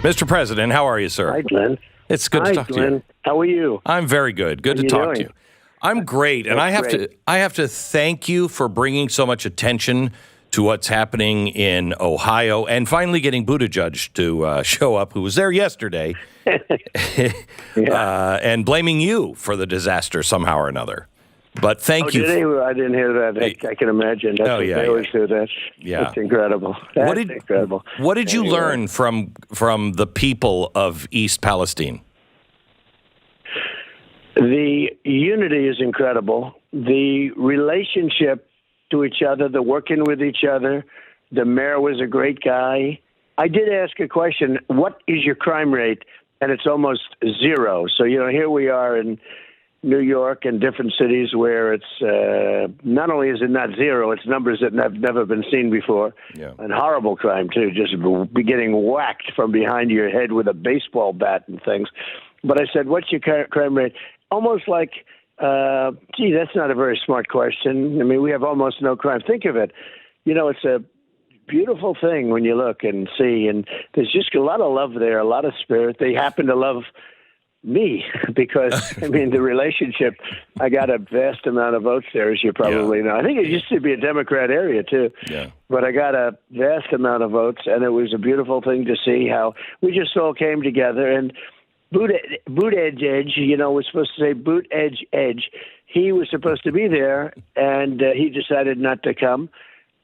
Mr. President, how are you, sir? Hi, Glenn. It's good to talk to you. How are you? I'm very good. Good to talk to you. I'm great, and I have to thank you for bringing so much attention to what's happening in Ohio and finally getting Buttigieg to show up, who was there yesterday, and blaming you for the disaster somehow or another. But thank you. Did he? I didn't hear that. I can imagine. That's they always do that. Yeah. That's incredible. That's incredible. What did you learn from the people of East Palestine? The unity is incredible. The relationship to each other, the working with each other. The mayor was a great guy. I did ask a question, what is your crime rate? And it's almost zero. So, here we are in New York and different cities where it's not only is it not zero, it's numbers that have never been seen before. Yeah. And horrible crime, too, just be getting whacked from behind your head with a baseball bat and things. But I said, what's your crime rate? Almost like, that's not a very smart question. I mean, we have almost no crime. Think of it. It's a beautiful thing when you look and see, and there's just a lot of love there, a lot of spirit. They happen to love me because, the relationship, I got a vast amount of votes there, as you probably know. I think it used to be a Democrat area, too. Yeah. But I got a vast amount of votes, and it was a beautiful thing to see how we just all came together. And Boot Edge, was supposed to say Boot Edge. He was supposed to be there, and he decided not to come.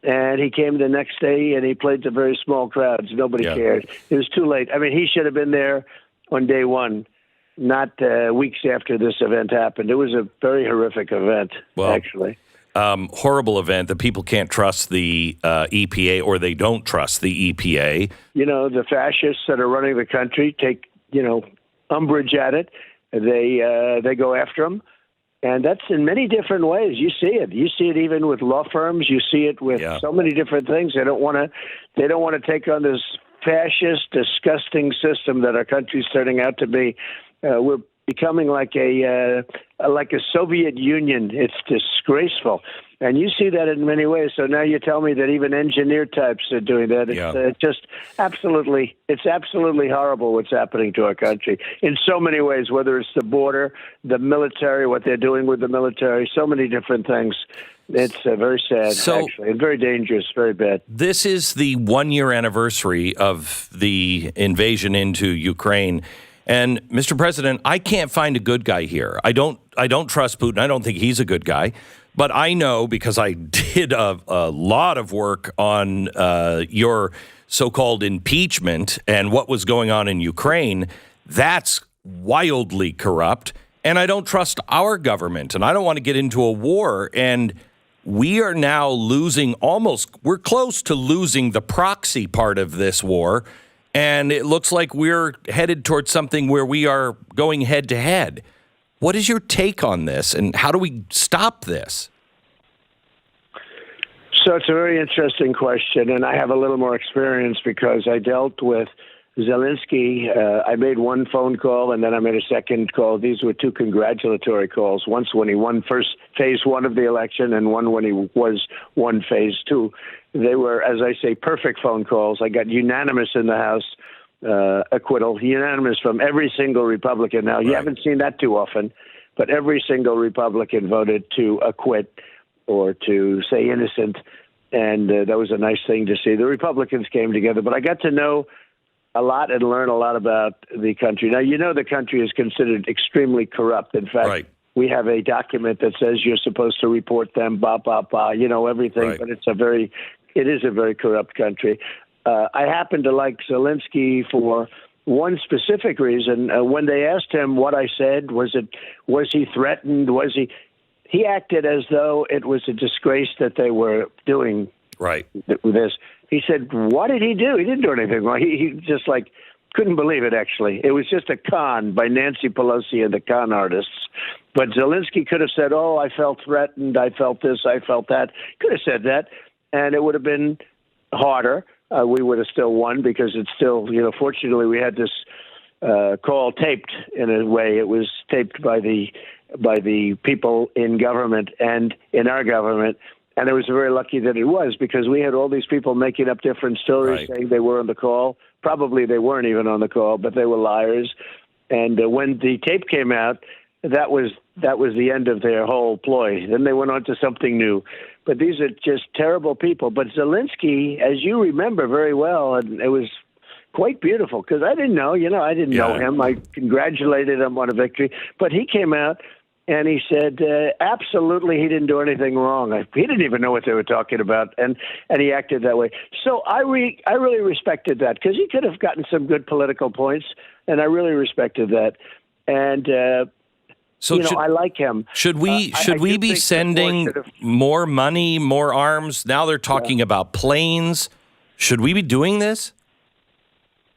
And he came the next day, and he played to very small crowds. Nobody cared. It was too late. He should have been there on day one, not weeks after this event happened. It was a very horrific event, actually. Horrible event. The people can't trust the EPA, or they don't trust the EPA. The fascists that are running the country take, umbrage at it. They go after them. And that's in many different ways. You see it. You see it even with law firms. You see it with so many different things. They don't want to take on this fascist, disgusting system that our country's turning out to be. We're becoming like a Soviet Union. It's disgraceful. And you see that in many ways. So now you tell me that even engineer types are doing that. It's just absolutely horrible what's happening to our country in so many ways, whether it's the border, the military, what they're doing with the military, so many different things. It's very sad, actually, and very dangerous, very bad. This is the 1-year anniversary of the invasion into Ukraine. And, Mr. President, I can't find a good guy here. I don't trust Putin. I don't think he's a good guy. But I know, because I did a lot of work on your so-called impeachment and what was going on in Ukraine, that's wildly corrupt. And I don't trust our government. And I don't want to get into a war. And we are now we're close to losing the proxy part of this war. And it looks like we're headed towards something where we are going head to head. What is your take on this, and how do we stop this? So it's a very interesting question, and I have a little more experience because I dealt with Zelensky. I made one phone call, and then I made a second call. These were two congratulatory calls, once when he won phase one of the election and one when he won phase two. They were, as I say, perfect phone calls. I got unanimous in the House. Acquittal, unanimous from every single Republican. Now, you haven't seen that too often, but every single Republican voted to acquit or to say innocent, and that was a nice thing to see. The Republicans came together, but I got to know a lot and learn a lot about the country. Now, the country is considered extremely corrupt. In fact, we have a document that says you're supposed to report them, everything, but it is a very corrupt country. I happen to like Zelensky for one specific reason. When they asked him what I said, was he threatened? He acted as though it was a disgrace that they were doing this. He said, what did he do? He didn't do anything wrong. He just couldn't believe it, actually. It was just a con by Nancy Pelosi and the con artists. But Zelensky could have said, I felt threatened. I felt this. I felt that. Could have said that, and it would have been harder. We would have still won because it's still, fortunately we had this call taped in a way. It was taped by the people in government and in our government. And it was very lucky that it was, because we had all these people making up different stories saying they were on the call. probably they weren't even on the call, but they were liars. And when the tape came out, that was the end of their whole ploy. Then they went on to something new. But these are just terrible people. But Zelensky, as you remember very well, and it was quite beautiful because I didn't know, I didn't know him. I congratulated him on a victory. But he came out and he said, absolutely, he didn't do anything wrong. He didn't even know what they were talking about, and he acted that way. So I really respected that because he could have gotten some good political points, and I really respected that. And I like him. Should we be sending more money, more arms? Now they're talking about planes. Should we be doing this?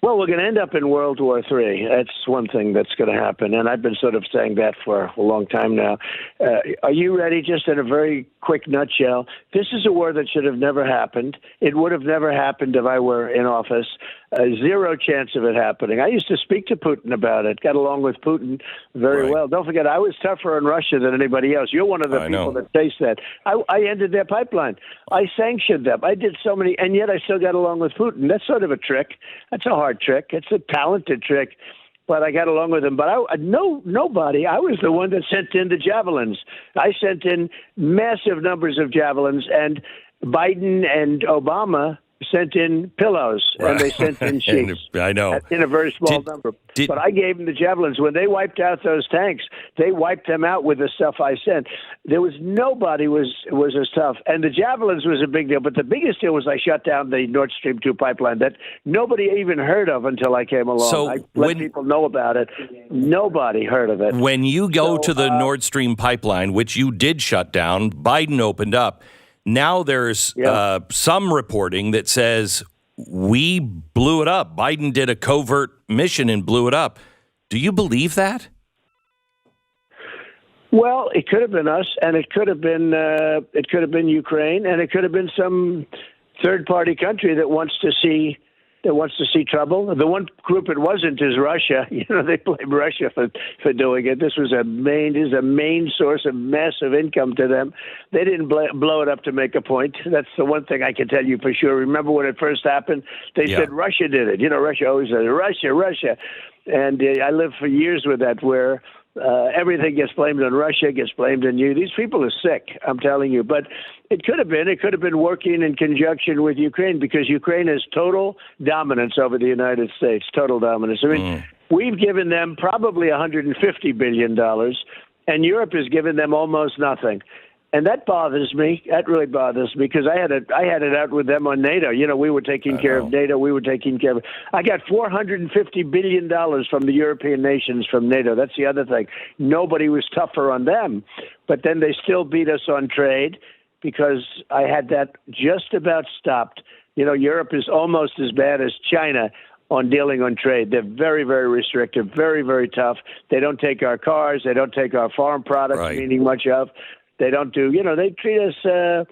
Well, we're going to end up in World War III. That's one thing that's going to happen, and I've been sort of saying that for a long time now. Are you ready? Just in a very quick nutshell, this is a war that should have never happened. It would have never happened if I were in office. Zero chance of it happening. I used to speak to Putin about it, got along with Putin very well. Don't forget, I was tougher on Russia than anybody else. You're one of the people that face that. I ended their pipeline. I sanctioned them. I did so many, and yet I still got along with Putin. That's sort of a trick. That's a hard trick. It's a talented trick. But I got along with him. But nobody. I was the one that sent in the javelins. I sent in massive numbers of javelins, and Biden and Obama sent in pillows, and they sent in sheets. I know. In a very small number. But I gave them the javelins. When they wiped out those tanks, they wiped them out with the stuff I sent. There was nobody was as tough. And the javelins was a big deal. But the biggest deal was I shut down the Nord Stream 2 pipeline that nobody even heard of until I came along. So I let people know about it. Nobody heard of it. When you go to the Nord Stream pipeline, which you did shut down, Biden opened up. Now there's some reporting that says we blew it up. Biden did a covert mission and blew it up. Do you believe that? Well, it could have been us, and it could have been Ukraine, and it could have been some third-party country that wants to see trouble. The one group it wasn't is Russia. They blame Russia for doing it. This is a main source of massive income to them. They didn't blow it up to make a point. That's the one thing I can tell you for sure. Remember when it first happened? They said Russia did it. Russia always says Russia. And I lived for years with that where everything gets blamed on Russia, gets blamed on you. These people are sick, I'm telling you. But it could have been working in conjunction with Ukraine because Ukraine has total dominance over the United States, total dominance. I mean, we've given them probably $150 billion, and Europe has given them almost nothing. And that bothers me. That really bothers me because I had it out with them on NATO. We were taking care of NATO. We were taking care of. I got $450 billion from the European nations from NATO. That's the other thing. Nobody was tougher on them, but then they still beat us on trade because I had that just about stopped. Europe is almost as bad as China on dealing on trade. They're very, very restrictive, very, very tough. They don't take our cars. They don't take our farm products, meaning much of. They don't do, they treat us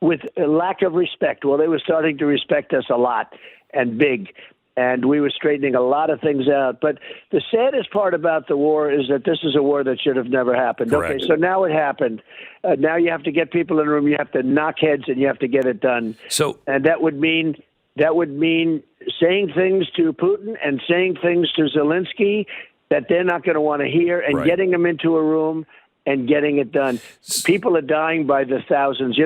with a lack of respect. Well, they were starting to respect us a lot and big, and we were straightening a lot of things out. But the saddest part about the war is that this is a war that should have never happened. Correct. Okay, so now it happened. Now you have to get people in the room. You have to knock heads, and you have to get it done. And that would mean saying things to Putin and saying things to Zelensky that they're not going to want to hear, and getting them into a room and getting it done. People are dying by the thousands.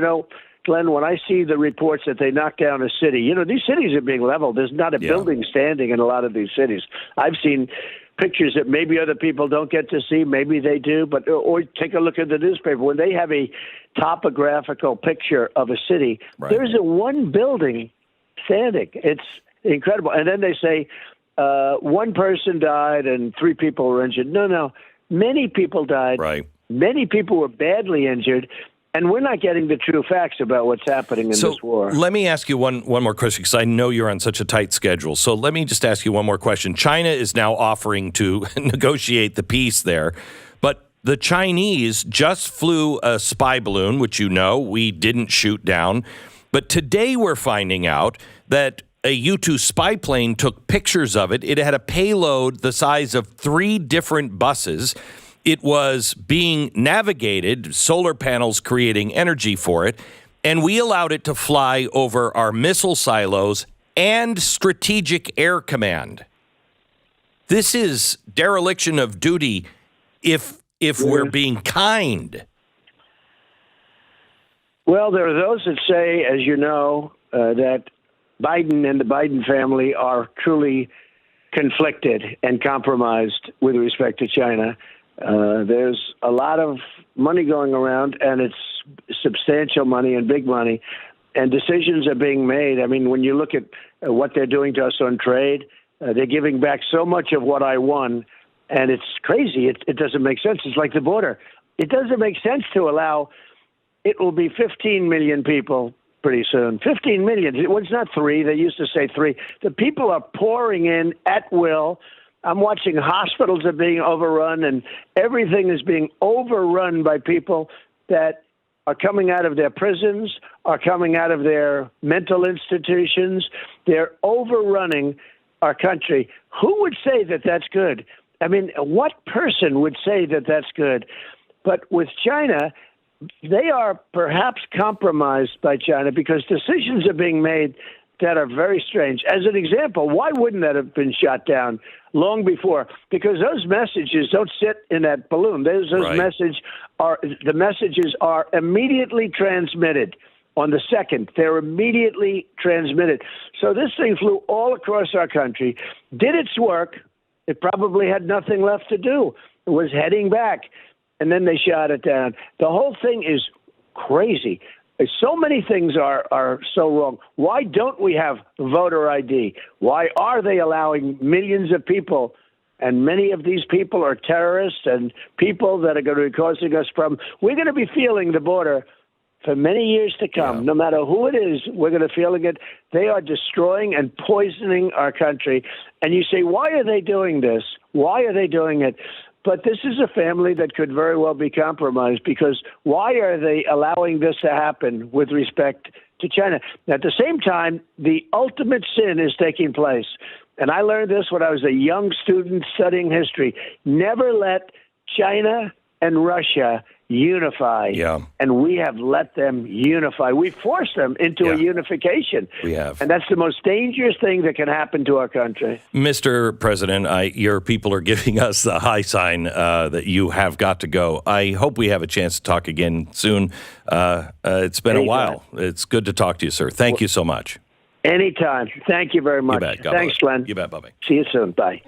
Glenn, when I see the reports that they knocked down a city, these cities are being leveled. There's not a building standing in a lot of these cities. I've seen pictures that maybe other people don't get to see. Maybe they do. Or take a look at the newspaper. When they have a topographical picture of a city, there's a one building standing. It's incredible. And then they say one person died and 3 people were injured. No. Many people died. Right. Many people were badly injured, and we're not getting the true facts about what's happening in this war. Let me ask you one more question, because I know you're on such a tight schedule. So let me just ask you one more question. China is now offering to negotiate the peace there, but the Chinese just flew a spy balloon, which we didn't shoot down. But today we're finding out that a U-2 spy plane took pictures of it. It had a payload the size of 3 different buses. It was being navigated, solar panels creating energy for it, and we allowed it to fly over our missile silos and Strategic Air Command. This is dereliction of duty if we're being kind. Well, there are those that say, as you know, that Biden and the Biden family are truly conflicted and compromised with respect to China. There's a lot of money going around, and it's substantial money and big money, and decisions are being made. I mean, when you look at what they're doing to us on trade, they're giving back so much of what I won, and it's crazy. It doesn't make sense. It's like the border. It doesn't make sense to allow. It will be 15 million people pretty soon. 15 million. It's not 3. They used to say 3. The people are pouring in at will. I'm watching hospitals are being overrun, and everything is being overrun by people that are coming out of their prisons, are coming out of their mental institutions. They're overrunning our country. Who would say that that's good? I mean, what person would say that that's good? But with China, they are perhaps compromised by China because decisions are being made that are very strange. As an example, why wouldn't that have been shot down long before? Because those messages don't sit in that balloon. Those Right. the messages are immediately transmitted. On the second, they're immediately transmitted. So this thing flew all across our country, did its work. It probably had nothing left to do. It was heading back, and then they shot it down. The whole thing is crazy. So many things are so wrong. Why don't we have voter ID? Why are they allowing millions of people? And many of these people are terrorists and people that are going to be causing us problems. We're going to be feeling the border for many years to come. Yeah. No matter who it is, we're going to feel it. They are destroying and poisoning our country. And you say, why are they doing this? Why are they doing it? But this is a family that could very well be compromised, because why are they allowing this to happen with respect to China? At the same time, the ultimate sin is taking place. And I learned this when I was a young student studying history. Never let China and Russia unify. Yeah. And we have let them unify. We forced them into a unification. We have. And that's the most dangerous thing that can happen to our country. Mr. President, your people are giving us the high sign that you have got to go. I hope we have a chance to talk again soon. It's been a while. It's good to talk to you, sir. Thank you so much. Anytime. Thank you very much. You bet. God Thanks, bless. Glenn. You bet. Bye-bye. See you soon. Bye.